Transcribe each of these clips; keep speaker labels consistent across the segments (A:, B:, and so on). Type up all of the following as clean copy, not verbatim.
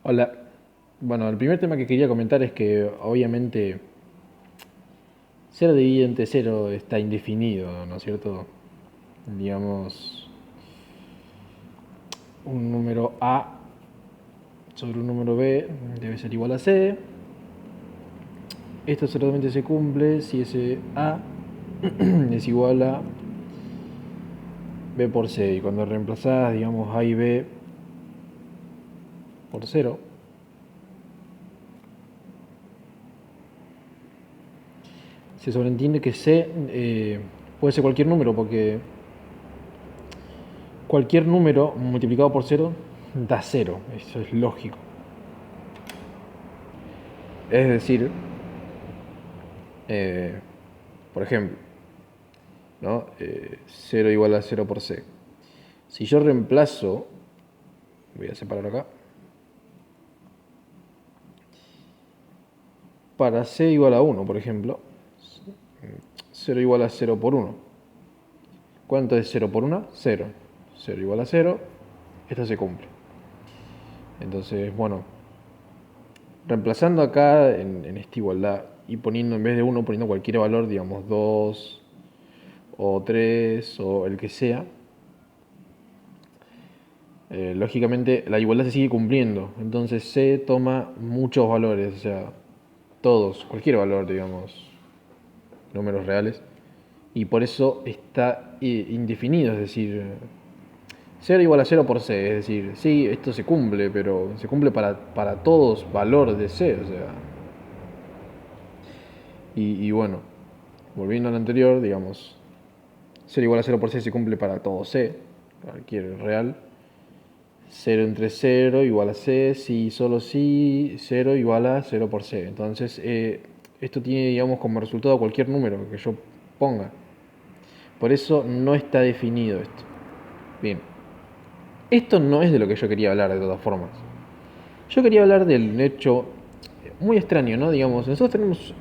A: Hola. Bueno, el primer tema que quería comentar es que obviamente 0 dividido entre 0 está indefinido, ¿no es cierto? Digamos, un número A sobre un número B debe ser igual a C. Esto solamente se cumple si ese A es igual a B por C. Y cuando reemplazás, digamos, A y B por 0, se sobreentiende que C puede ser cualquier número, porque cualquier número multiplicado por 0 da 0. Eso es lógico. Es decir, eh, por ejemplo, ¿no? 0 igual a 0 por C. Si yo reemplazo, voy a separar acá, para C igual a 1, por ejemplo, 0 igual a 0 por 1. ¿Cuánto es 0 por 1? 0. 0 igual a 0, esto se cumple. Entonces, bueno, reemplazando acá en esta igualdad y poniendo en vez de 1, poniendo cualquier valor, digamos 2 o 3 o el que sea, lógicamente la igualdad se sigue cumpliendo. Entonces C toma muchos valores, o sea, todos, cualquier valor, digamos, números reales. Y por eso está indefinido, es decir, 0 igual a 0 por C. Es decir, sí, esto se cumple, pero se cumple para todos valor de C. O sea, y bueno, volviendo al anterior, digamos, 0 igual a 0 por C se cumple para todo C, cualquier real. 0 entre 0 igual a C, si solo si 0 igual a 0 por C. Entonces, esto tiene, digamos, como resultado cualquier número que yo ponga. Por eso no está definido esto. Bien, esto no es de lo que yo quería hablar de todas formas. Yo quería hablar del hecho muy extraño, ¿no? Digamos, nosotros tenemos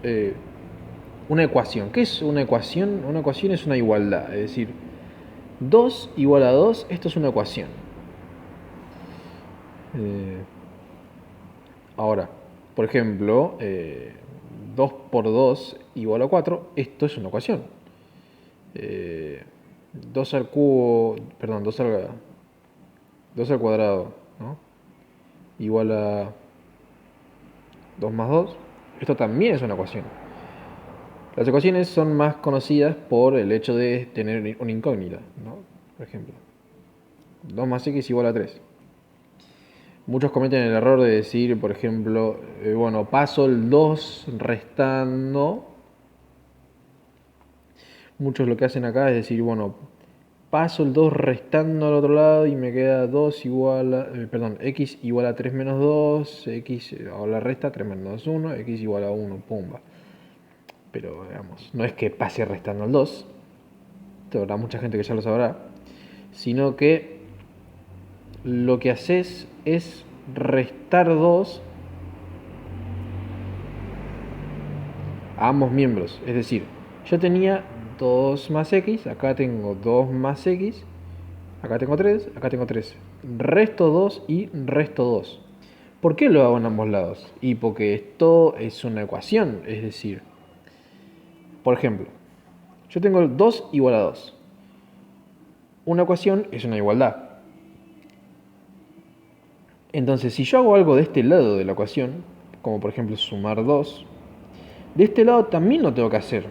A: una ecuación. ¿Qué es una ecuación? Una ecuación es una igualdad, es decir, 2 igual a 2, esto es una ecuación. Eh, Ahora, por ejemplo, 2 por 2 igual a 4, esto es una ecuación. 2 al cubo, perdón, 2 al cuadrado, ¿no? Igual a 2 más 2, esto también es una ecuación. Las ecuaciones son más conocidas por el hecho de tener una incógnita, ¿no? Por ejemplo, 2 más x igual a 3. Muchos cometen el error de decir, por ejemplo, bueno, paso el 2 restando. Muchos lo que hacen acá es decir, bueno, paso el 2 restando al otro lado y me queda 2 igual a, perdón, x igual a 3 menos 2, x, o la resta 3 menos 1, x igual a 1, pumba. Pero, digamos, no es que pase restando el 2, habrá mucha gente que ya lo sabrá, sino que lo que haces es restar 2 a ambos miembros. Es decir, yo tenía 2 más x, acá tengo 2 más x, acá tengo 3, acá tengo 3. Resto 2 y resto 2. ¿Por qué lo hago en ambos lados? Y porque esto es una ecuación, es decir, por ejemplo, yo tengo 2 igual a 2. Una ecuación es una igualdad. Entonces, si yo hago algo de este lado de la ecuación, como por ejemplo sumar 2, de este lado también lo tengo que hacer.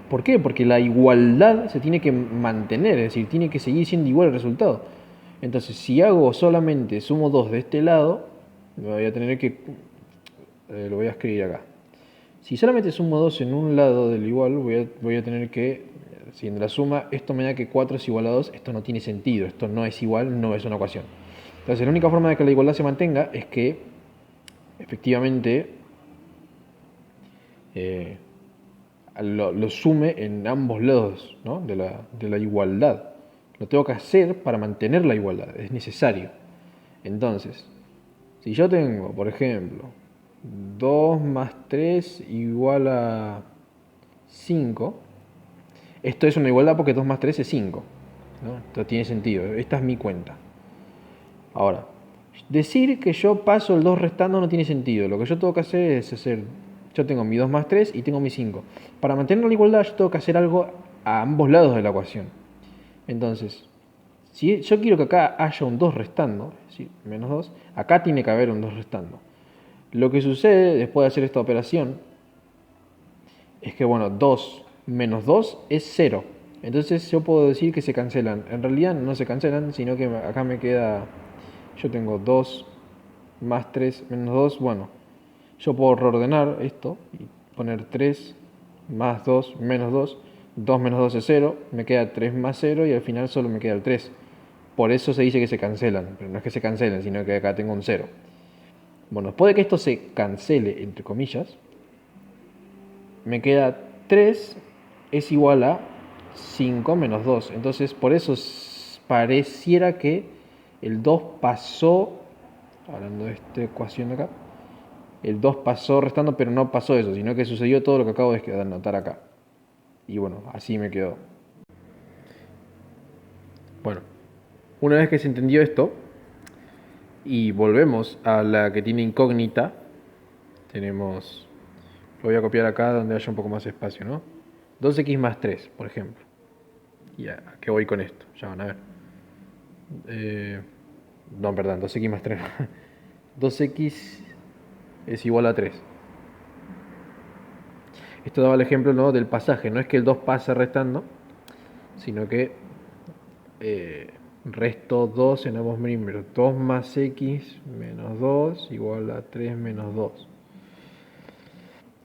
A: ¿Por qué? Porque la igualdad se tiene que mantener, es decir, tiene que seguir siendo igual el resultado. Entonces, si hago solamente sumo 2 de este lado, voy a tener que... lo voy a escribir acá. Si solamente sumo 2 en un lado del igual, voy a tener que, siguiendo la suma, esto me da que 4 es igual a 2, esto no tiene sentido, esto no es igual, no es una ecuación. Entonces, la única forma de que la igualdad se mantenga es que, efectivamente, eh, lo sume en ambos lados, ¿no? de la igualdad. Lo tengo que hacer para mantener la igualdad, es necesario. Entonces, si yo tengo, por ejemplo, 2 más 3 igual a 5, esto es una igualdad porque 2 más 3 es 5, ¿no? Esto tiene sentido, esta es mi cuenta. Ahora, Decir que yo paso el 2 restando no tiene sentido. Lo que yo tengo que hacer es hacer... Yo tengo mi 2 más 3 y tengo mi 5. Para mantener la igualdad yo tengo que hacer algo a ambos lados de la ecuación. Entonces, si yo quiero que acá haya un 2 restando, es decir, menos 2, acá tiene que haber un 2 restando. Lo que sucede después de hacer esta operación es que, bueno, 2 menos 2 es 0. Entonces yo puedo decir que se cancelan. En realidad no se cancelan, sino que acá me queda... Yo tengo 2 más 3 menos 2. Bueno, yo puedo reordenar esto y poner 3 más 2 menos 2. 2 menos 2 es 0. Me queda 3 más 0 y al final solo me queda el 3. Por eso se dice que se cancelan. Pero no es que se cancelen, sino que acá tengo un 0. Bueno, después de que esto se cancele, entre comillas, me queda 3 es igual a 5 menos 2. Entonces, por eso pareciera que el 2 pasó, hablando de esta ecuación de acá, el 2 pasó restando, pero no pasó eso, sino que sucedió todo lo que acabo de anotar acá. Y bueno, así me quedó. Bueno, una vez que se entendió esto, y volvemos a la que tiene incógnita, tenemos... Lo voy a copiar acá donde haya un poco más espacio, ¿no? 2x más 3, por ejemplo. ¿Y a qué voy con esto? Ya van a ver. No, perdón, 2x más 3. 2x es igual a 3. Esto daba el ejemplo, ¿no?, del pasaje. No es que el 2 pase restando, sino que resto 2 en ambos números. 2 más x menos 2 igual a 3 menos 2.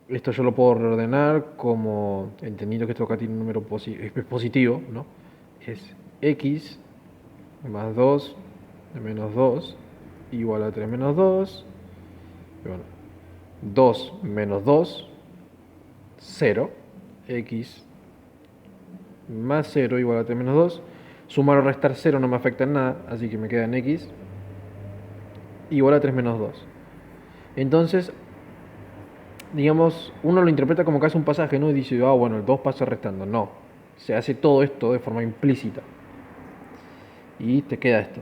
A: Esto yo lo puedo reordenar como, entendiendo que esto acá tiene un número positivo, ¿no? Es x más 2 menos 2 igual a 3 menos 2. Y bueno, 2 menos 2, 0. X más 0 igual a 3 menos 2. Sumar o restar 0 no me afecta en nada, así que me queda en x igual a 3 menos 2. Entonces, digamos, uno lo interpreta como que hace un pasaje, ¿no? Y dice, ah, bueno, el 2 pasa restando. No, se hace todo esto de forma implícita. Y te queda esto,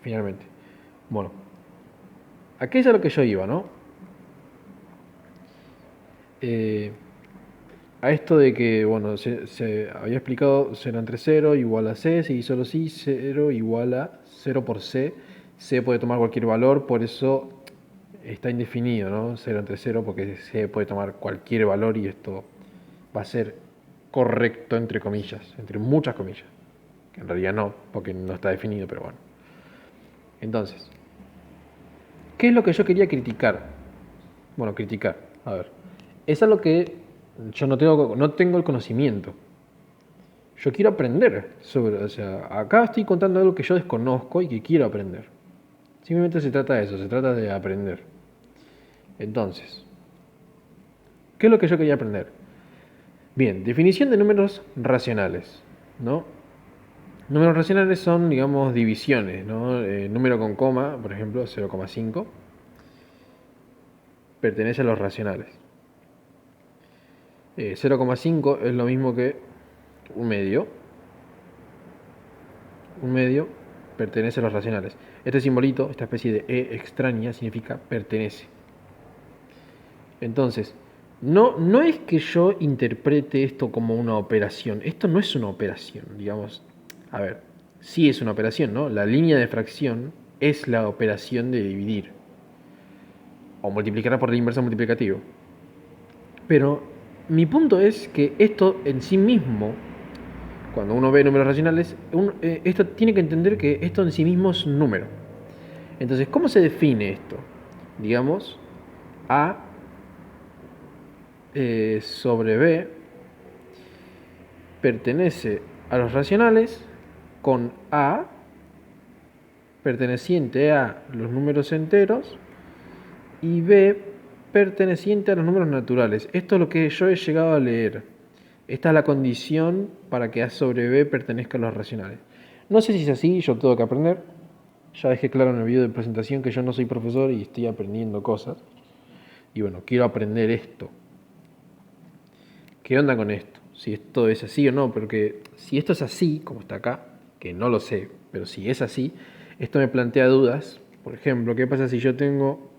A: finalmente. Bueno, aquí es a lo que yo iba, ¿no? A esto de que, bueno, se había explicado 0 entre 0 igual a c, si solo si 0 igual a 0 por c. C puede tomar cualquier valor, por eso está indefinido, ¿no? 0 entre 0, porque C puede tomar cualquier valor y esto va a ser correcto entre comillas, entre muchas comillas. Que en realidad no, porque no está definido, pero bueno. Entonces, ¿qué es lo que yo quería criticar? Bueno, criticar, a ver. Es algo que yo no tengo el conocimiento. Yo quiero aprender sobre, o sea, acá estoy contando algo que yo desconozco y que quiero aprender. Simplemente se trata de eso, se trata de aprender. Entonces, ¿qué es lo que yo quería aprender? Bien, definición de números racionales, ¿no? Números racionales son, digamos, divisiones, ¿no? Número con coma, por ejemplo, 0,5, pertenece a los racionales. 0,5 es lo mismo que un medio. Un medio pertenece a los racionales. Este simbolito, esta especie de E extraña, significa pertenece. Entonces, no es que yo interprete esto como una operación. Esto no es una operación, digamos. A ver, sí es una operación, ¿no? La línea de fracción es la operación de dividir. O multiplicar por la inversa multiplicativo. Pero mi punto es que esto en sí mismo, cuando uno ve números racionales, esto tiene que entender que esto en sí mismo es un número. Entonces, ¿cómo se define esto? Digamos, A sobre B pertenece a los racionales con A perteneciente a los números enteros y B perteneciente a los números naturales. Esto es lo que yo he llegado a leer. Esta es la condición para que A sobre B pertenezca a los racionales. No sé si es así, yo tengo que aprender. Ya dejé claro en el video de presentación que yo no soy profesor y estoy aprendiendo cosas. Y bueno, quiero aprender esto. ¿Qué onda con esto? Si esto es así o no, porque si esto es así, como está acá, que no lo sé, pero si es así, esto me plantea dudas Por ejemplo, ¿qué pasa si yo tengo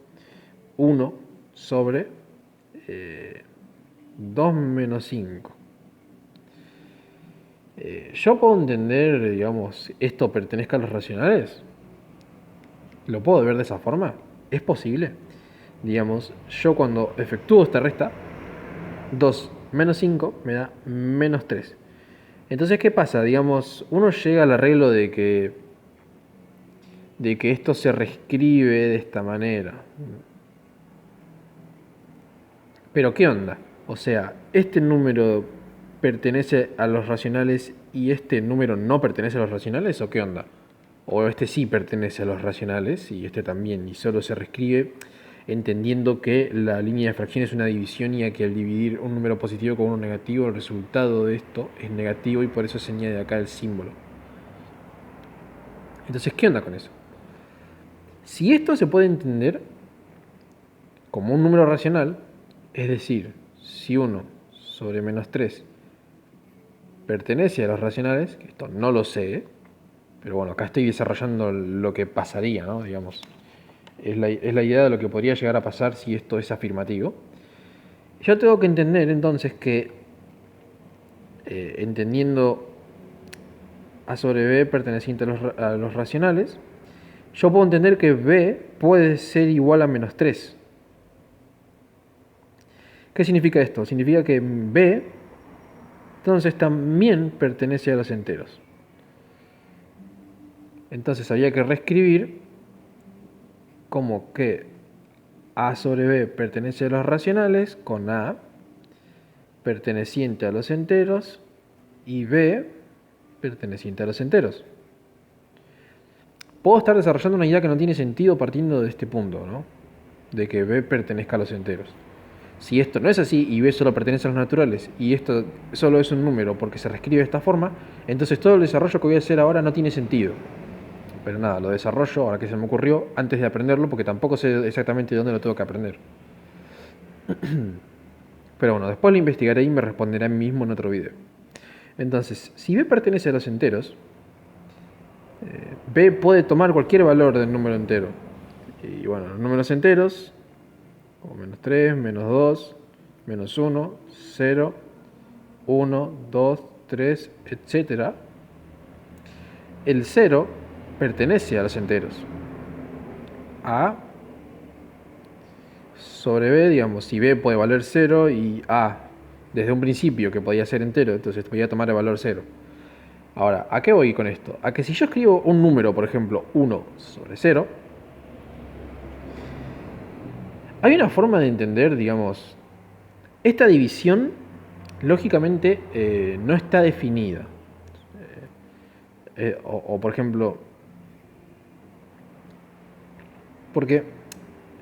A: 1 sobre 2 menos 5? Yo puedo entender, digamos, esto pertenezca a los racionales. ¿Lo puedo ver de esa forma? ¿Es posible? Digamos, yo cuando efectúo esta resta, 2 menos 5 me da menos 3. Entonces, ¿qué pasa? Digamos, uno llega al arreglo de que esto se reescribe de esta manera. Pero ¿qué onda? O sea, este número pertenece a los racionales y este número no pertenece a los racionales, ¿o qué onda? O este sí pertenece a los racionales y este también, y solo se reescribe entendiendo que la línea de fracción es una división y que al dividir un número positivo con uno negativo, el resultado de esto es negativo y por eso se añade acá el símbolo. Entonces, ¿qué onda con eso? Si esto se puede entender como un número racional, es decir, si 1 sobre menos 3 pertenece a los racionales, que esto no lo sé, pero bueno, acá estoy desarrollando lo que pasaría, ¿no? Digamos, es la idea de lo que podría llegar a pasar si esto es afirmativo. Yo tengo que entender entonces que, entendiendo A sobre B perteneciente a los racionales, yo puedo entender que B puede ser igual a menos 3. ¿Qué significa esto? Significa que B entonces también pertenece a los enteros. Entonces había que reescribir como que A sobre B pertenece a los racionales con A perteneciente a los enteros y B perteneciente a los enteros. Puedo estar desarrollando una idea que no tiene sentido partiendo de este punto, ¿no? De que B pertenezca a los enteros. Si esto no es así y B solo pertenece a los naturales y esto solo es un número porque se reescribe de esta forma, entonces todo el desarrollo que voy a hacer ahora no tiene sentido. Pero nada, lo desarrollo ahora que se me ocurrió antes de aprenderlo porque tampoco sé exactamente dónde lo tengo que aprender. Pero bueno, después lo investigaré y me responderé a mí mismo en otro video. Entonces, si B pertenece a los enteros, B puede tomar cualquier valor del número entero. Y bueno, los números enteros, como menos 3, menos 2, menos 1, 0, 1, 2, 3, etc. El 0 pertenece a los enteros. A sobre B, digamos, si B puede valer 0 y A desde un principio que podía ser entero, entonces voy a tomar el valor 0. Ahora, ¿a qué voy con esto? A que si yo escribo un número, por ejemplo, 1 sobre 0, hay una forma de entender, digamos, esta división lógicamente no está definida. O por ejemplo, porque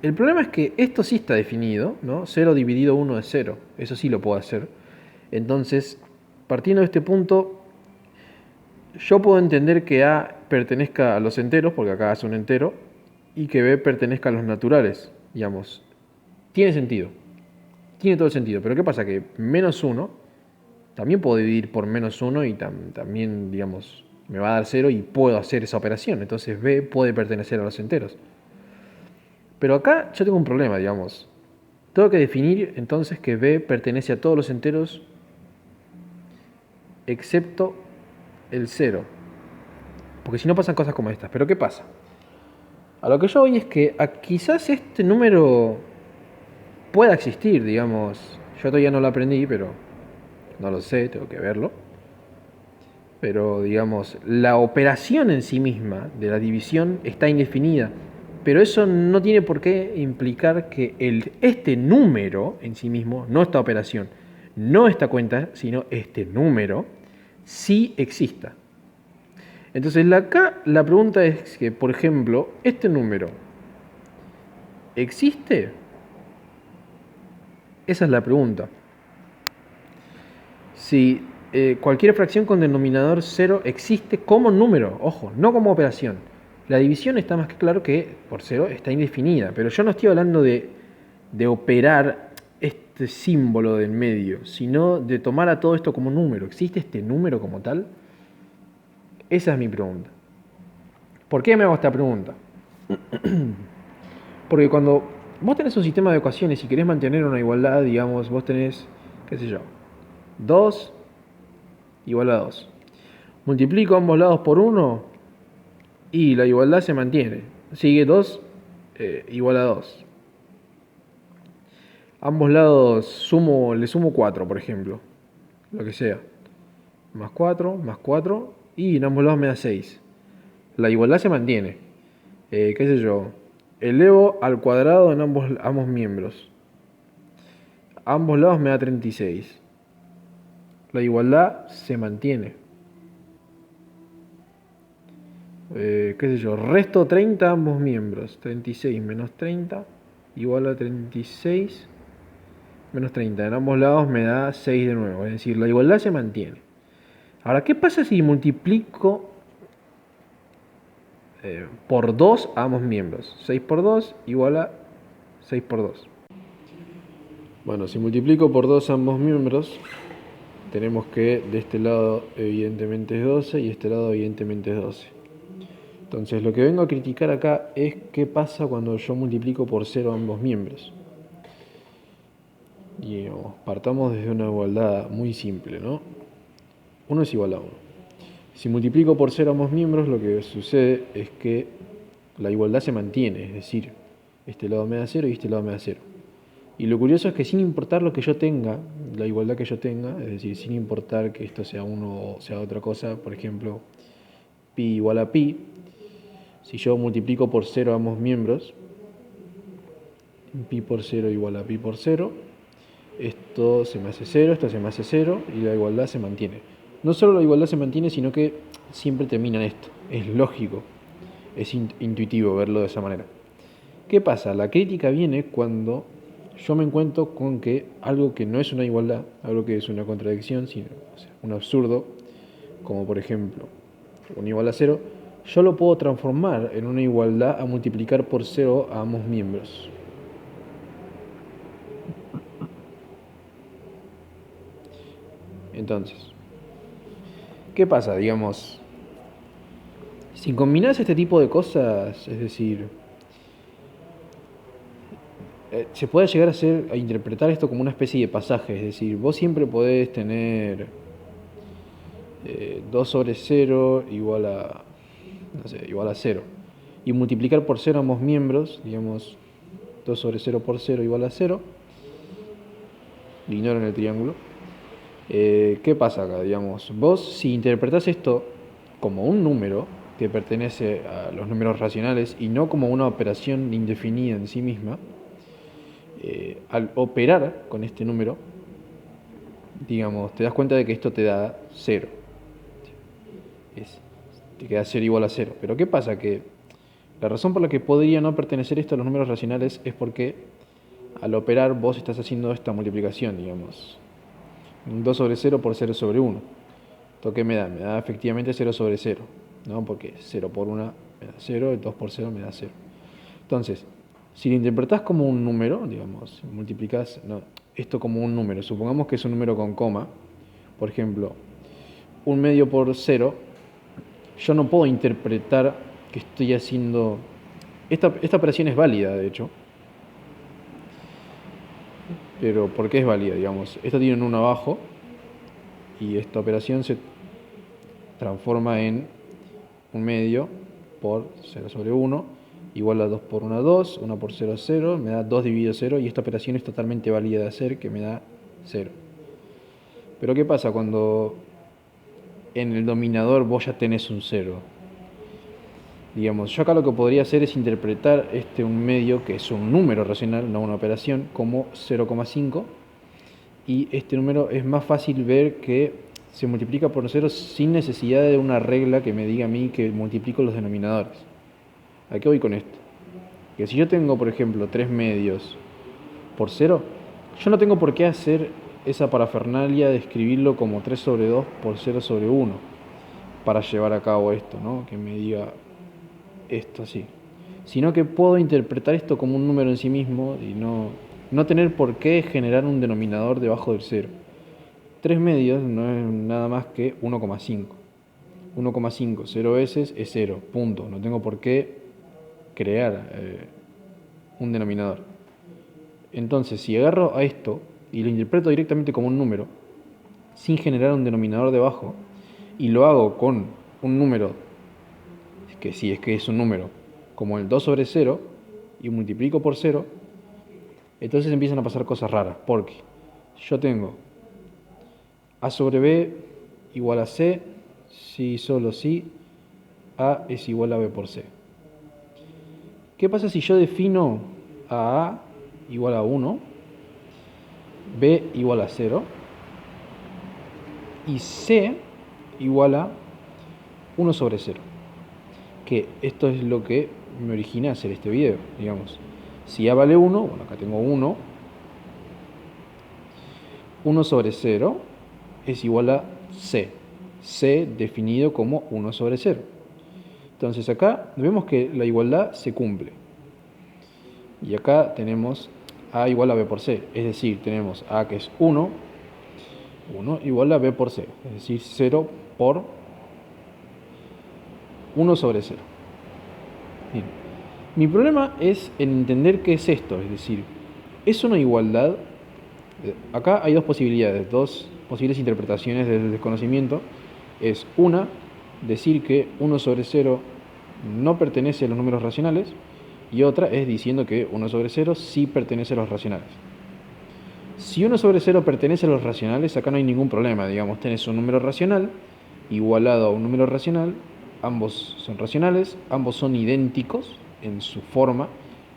A: el problema es que esto sí está definido, ¿no? 0 dividido 1 es 0, eso sí lo puedo hacer. Entonces, partiendo de este punto, yo puedo entender que A pertenezca a los enteros, porque acá es un entero, y que B pertenezca a los naturales, digamos. Tiene sentido, tiene todo el sentido, pero ¿qué pasa? Que menos 1, también puedo dividir por menos 1 y también, digamos, me va a dar 0 y puedo hacer esa operación, entonces B puede pertenecer a los enteros. Pero acá yo tengo un problema, digamos. Tengo que definir entonces que B pertenece a todos los enteros excepto el 0. Porque si no pasan cosas como estas. Pero ¿qué pasa? A lo que yo voy es que quizás este número pueda existir, digamos. Yo todavía no lo aprendí, pero no lo sé, tengo que verlo. Pero digamos, la operación en sí misma de la división está indefinida. Pero eso no tiene por qué implicar que este número en sí mismo, no esta operación, no esta cuenta, sino este número, sí exista. Entonces acá la pregunta es que, por ejemplo, este número, ¿existe? Esa es la pregunta. Si cualquier fracción con denominador 0 existe como número, ojo, no como operación. La división está más que claro que por 0 está indefinida, pero yo no estoy hablando de operar este símbolo del medio, sino de tomar a todo esto como número. ¿Existe este número como tal? Esa es mi pregunta. ¿Por qué me hago esta pregunta? Porque cuando vos tenés un sistema de ecuaciones y querés mantener una igualdad, digamos, vos tenés, qué sé yo, 2 igual a 2. Multiplico ambos lados por 1 y la igualdad se mantiene. Sigue 2 igual a 2. Ambos lados le sumo 4, por ejemplo. Lo que sea. Más 4 y en ambos lados me da 6. La igualdad se mantiene. Qué sé yo. Elevo al cuadrado en ambos miembros. Ambos lados me da 36. La igualdad se mantiene. Qué sé yo, resto 30 a ambos miembros. 36 menos 30 igual a 36 menos 30. En ambos lados me da 6 de nuevo. Es decir, la igualdad se mantiene. Ahora, ¿qué pasa si multiplico por 2 a ambos miembros? 6 por 2 igual a 6 por 2. Bueno, si multiplico por 2 a ambos miembros, tenemos que de este lado evidentemente es 12 y este lado evidentemente es 12. Entonces lo que vengo a criticar acá es qué pasa cuando yo multiplico por 0 ambos miembros. Y partamos desde una igualdad muy simple, ¿no? 1 es igual a 1. Si multiplico por 0 ambos miembros, lo que sucede es que la igualdad se mantiene, es decir, este lado me da 0 y este lado me da 0. Y lo curioso es que sin importar lo que yo tenga, la igualdad que yo tenga, es decir, sin importar que esto sea 1 o sea otra cosa, por ejemplo, pi igual a pi, si yo multiplico por 0 ambos miembros, pi por 0 igual a pi por 0, esto se me hace 0, esto se me hace 0 y la igualdad se mantiene. No solo la igualdad se mantiene, sino que siempre termina en esto. Es lógico, es intuitivo verlo de esa manera. ¿Qué pasa? La crítica viene cuando yo me encuentro con que algo que no es una igualdad, algo que es una contradicción, sino un absurdo, como por ejemplo un igual a 0, yo lo puedo transformar en una igualdad a multiplicar por 0 a ambos miembros. Entonces, ¿qué pasa? Digamos, si combinás este tipo de cosas, es decir, se puede llegar a interpretar esto como una especie de pasaje, es decir, vos siempre podés tener 2 sobre 0 igual a, no sé, igual a 0. Y multiplicar por 0 ambos miembros, digamos, 2 sobre 0 por 0 igual a 0. Ignoren el triángulo. ¿Qué pasa acá? Digamos, vos si interpretás esto como un número que pertenece a los números racionales y no como una operación indefinida en sí misma, al operar con este número, digamos, te das cuenta de que esto te da 0. Te queda 0 igual a 0. Pero ¿qué pasa? Que la razón por la que podría no pertenecer esto a los números racionales es porque al operar vos estás haciendo esta multiplicación, digamos. 2 sobre 0 por 0 sobre 1. ¿Esto qué me da? Me da efectivamente 0 sobre 0, ¿no? Porque 0 por 1 me da 0, 2 por 0 me da 0. Entonces, si lo interpretás como un número, digamos, multiplicás esto como un número, supongamos que es un número con coma, por ejemplo, 1/2 por 0, yo no puedo interpretar que estoy haciendo... Esta operación es válida, de hecho, pero ¿por qué es válida? Digamos, esto tiene un 1 abajo y esta operación se transforma en 1/2 por 0 sobre 1 igual a 2 por 1 2, 1 por 0 0, me da 2 dividido 0 y esta operación es totalmente válida de hacer, que me da 0. Pero ¿qué pasa cuando en el dominador vos ya tenés un 0? Digamos, yo acá lo que podría hacer es interpretar este 1/2, que es un número racional, no una operación, como 0,5, y este número es más fácil ver que se multiplica por 0 sin necesidad de una regla que me diga a mí que multiplico los denominadores. ¿A qué voy con esto? Que si yo tengo, por ejemplo, 3 medios por 0, yo no tengo por qué hacer esa parafernalia de escribirlo como 3 sobre 2 por 0 sobre 1 para llevar a cabo esto, ¿no? Que me diga esto así. Sino que puedo interpretar esto como un número en sí mismo y no tener por qué generar un denominador debajo del 0. 3 medios no es nada más que 1,5. 1,5, 0 veces es 0, punto. No tengo por qué crear un denominador. Entonces, si agarro a esto y lo interpreto directamente como un número, sin generar un denominador debajo, y lo hago con un número, que si es que es un número, como el 2 sobre 0, y multiplico por 0, entonces empiezan a pasar cosas raras, porque yo tengo a sobre b igual a c, si solo si a es igual a b por c. ¿Qué pasa si yo defino a igual a 1, b igual a 0 y c igual a 1 sobre 0? Que esto es lo que me origina a hacer este video, digamos. Si a vale 1, bueno, acá tengo 1, 1 sobre 0 es igual a c, c definido como 1 sobre 0. Entonces acá vemos que la igualdad se cumple. Y acá tenemos a igual a b por c, es decir, tenemos a que es 1, 1 igual a b por c, es decir, 0 por 1 sobre 0. Bien. Mi problema es en entender qué es esto, es decir, ¿es una igualdad? Acá hay dos posibilidades, dos posibles interpretaciones del desconocimiento. Es una, decir que 1 sobre 0 no pertenece a los números racionales, y otra es diciendo que 1 sobre 0 sí pertenece a los racionales. Si 1 sobre 0 pertenece a los racionales, acá no hay ningún problema, digamos, tenés un número racional igualado a un número racional, ambos son racionales, ambos son idénticos en su forma,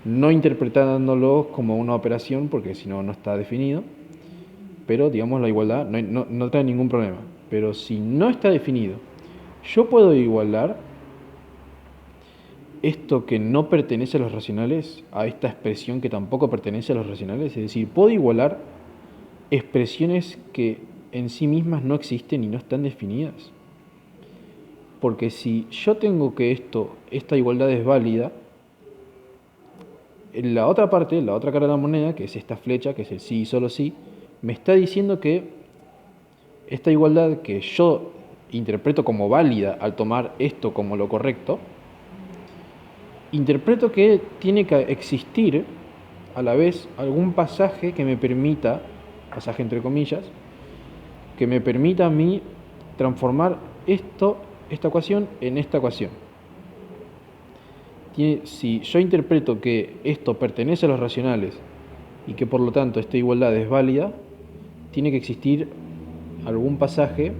A: no interpretándolos como una operación, porque si no, no está definido, pero digamos la igualdad no trae ningún problema. Pero si no está definido, yo puedo igualar esto que no pertenece a los racionales a esta expresión que tampoco pertenece a los racionales, es decir, puedo igualar expresiones que en sí mismas no existen y no están definidas. Porque si yo tengo que esta igualdad es válida, en la otra parte, la otra cara de la moneda, que es esta flecha, que es el sí y solo sí, me está diciendo que esta igualdad que yo interpreto como válida al tomar esto como lo correcto, interpreto que tiene que existir a la vez algún pasaje que me permita, pasaje entre comillas, que me permita a mí transformar esta ecuación en esta ecuación. Si yo interpreto que esto pertenece a los racionales y que por lo tanto esta igualdad es válida, tiene que existir algún pasaje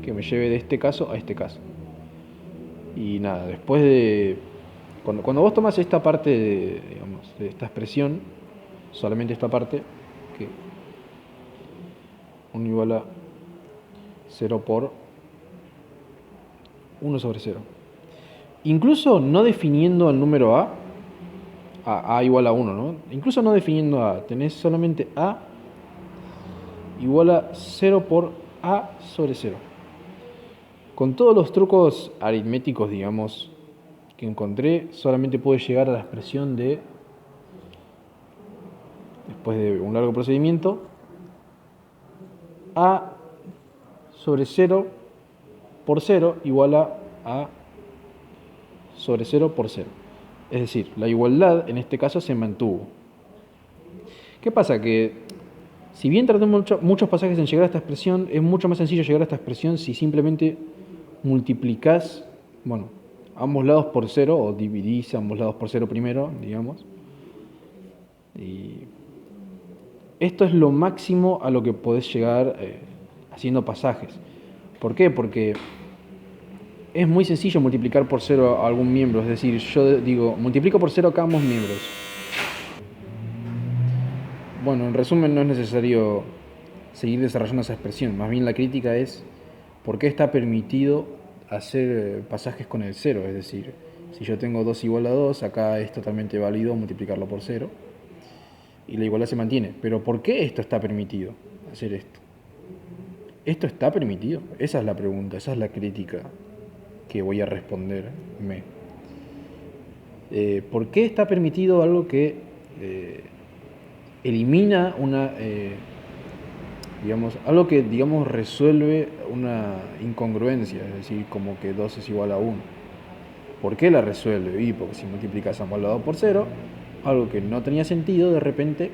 A: que me lleve de este caso a este caso. Y nada, después de... Cuando vos tomas esta parte de esta expresión, solamente esta parte, que 1 igual a 0 por 1 sobre 0. Incluso no definiendo al número a igual a 1, ¿no? Incluso no definiendo a, tenés solamente a igual a 0 por a sobre 0. Con todos los trucos aritméticos, digamos, que encontré, solamente pude llegar a la expresión de, después de un largo procedimiento, a sobre 0 por 0 igual a sobre 0 por 0. Es decir, la igualdad en este caso se mantuvo. ¿Qué pasa? Que si bien tardé muchos pasajes en llegar a esta expresión, es mucho más sencillo llegar a esta expresión si simplemente multiplicás, bueno, ambos lados por 0 o dividís ambos lados por 0 primero, digamos. Y esto es lo máximo a lo que podés llegar haciendo pasajes. ¿Por qué? Porque es muy sencillo multiplicar por 0 a algún miembro. Es decir, yo digo, multiplico por 0 acá ambos miembros. Bueno, en resumen, no es necesario seguir desarrollando esa expresión. Más bien la crítica es por qué está permitido hacer pasajes con el 0. Es decir, si yo tengo 2 igual a 2, acá es totalmente válido multiplicarlo por 0. Y la igualdad se mantiene. Pero ¿por qué esto está permitido? Hacer esto. ¿Esto está permitido? Esa es la pregunta, esa es la crítica que voy a responderme. ¿Por qué está permitido algo que elimina algo que resuelve una incongruencia? Es decir, como que 2 es igual a 1. ¿Por qué la resuelve? Y porque si multiplicas ambos lados por 0, algo que no tenía sentido, de repente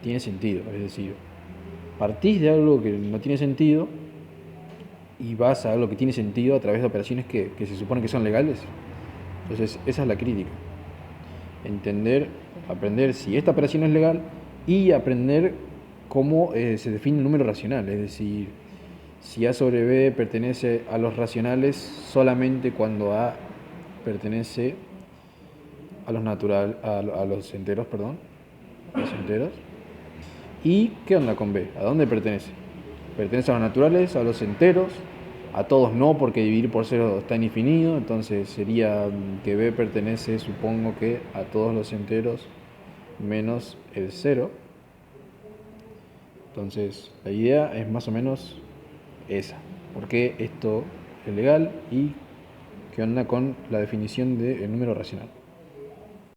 A: tiene sentido. Es decir, partís de algo que no tiene sentido y vas a algo que tiene sentido a través de operaciones que se supone que son legales. Entonces, esa es la crítica. Entender, aprender si esta operación es legal y aprender cómo se define el número racional. Es decir, si A sobre B pertenece a los racionales solamente cuando A pertenece a los a los enteros, perdón, a los enteros. ¿Y qué onda con B? ¿A dónde pertenece? ¿Pertenece a los naturales, a los enteros? A todos no, porque dividir por 0 está indefinido, entonces sería que B pertenece, supongo que a todos los enteros menos el 0. Entonces la idea es más o menos esa. ¿Por qué esto es legal y qué onda con la definición del número racional?